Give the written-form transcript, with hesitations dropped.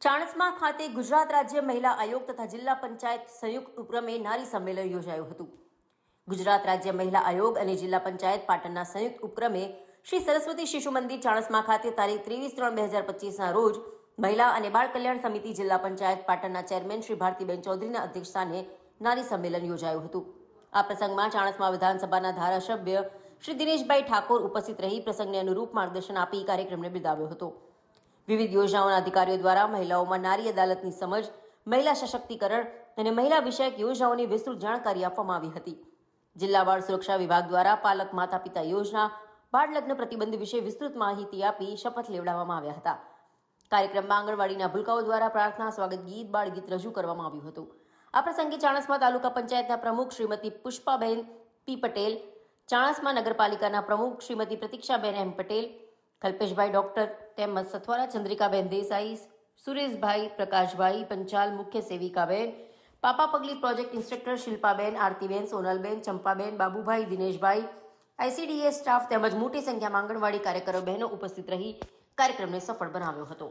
ચાણસ્મા ખાતે ગુજરાત રાજ્ય મહિલા આયોગ તથા જિલ્લા પંચાયત સંયુક્ત ઉપક્રમે નારી સંમેલન યોજાયું હતું. ગુજરાત રાજ્ય મહિલા આયોગ અને જિલ્લા પંચાયત પાટણના સંયુક્ત ઉપક્રમે શ્રી સરસ્વતી શિશુ મંદિર ચાણસ્મા ખાતે તારીખ 23/3/2025ના રોજ મહિલા અને બાળ કલ્યાણ સમિતિ જિલ્લા પંચાયત પાટણના ચેરમેન શ્રી ભારતીબેન ચૌધરીના અધ્યક્ષસ્થાને નારી સંમેલન યોજાયું હતું. આ પ્રસંગમાં ચાણસ્મા વિધાનસભાના ધારાસભ્ય શ્રી દિનેશભાઈ ઠાકોર ઉપસ્થિત રહી પ્રસંગને અનુરૂપ માર્ગદર્શન આપી કાર્યક્રમને બિરદાવ્યો હતો. વિવિધ યોજનાઓના અધિકારીઓ દ્વારા મહિલાઓમાં નારી અદાલતની સમજ, મહિલા સશક્તિકરણ અને મહિલા વિષયક યોજનાઓની વિસ્તૃત જાણકારી આપવામાં આવી હતી. જિલ્લા બાળ સુરક્ષા વિભાગ દ્વારા પાલક માતા પિતા યોજના, બાળ લગ્ન પ્રતિબંધ વિશે વિસ્તૃત માહિતી આપી શપથ લેવડાવવામાં આવ્યા હતા. કાર્યક્રમમાં આંગણવાડીના ભૂલકાઓ દ્વારા પ્રાર્થના, સ્વાગત ગીત, બાળ ગીત રજૂ કરવામાં આવ્યું હતું. આ પ્રસંગે ચાણસ્મા તાલુકા પંચાયતના પ્રમુખ શ્રીમતી પુષ્પાબેન પી પટેલ, ચાણસ્મા નગરપાલિકાના પ્રમુખ શ્રીમતી પ્રતીક્ષાબેન એમ પટેલ, કલ્પેશભાઈ ડોક્ટર તેમજ સથવારા ચંદ્રિકાબેન દેસાઈ, સુરેશભાઈ, પ્રકાશભાઈ પંચાલ, મુખ્ય સેવિકાબેન, પાપા પગલી પ્રોજેક્ટ ઇન્સ્ટ્રક્ટર શિલ્પાબેન, આરતીબેન, સોનલબેન, ચંપાબેન, બાબુભાઈ, દિનેશભાઈ, આઈસીડીએસ સ્ટાફ તેમજ મોટી સંખ્યામાં આંગણવાડી કાર્યકરો બહેનો ઉપસ્થિત રહી કાર્યક્રમને સફળ બનાવ્યો હતો.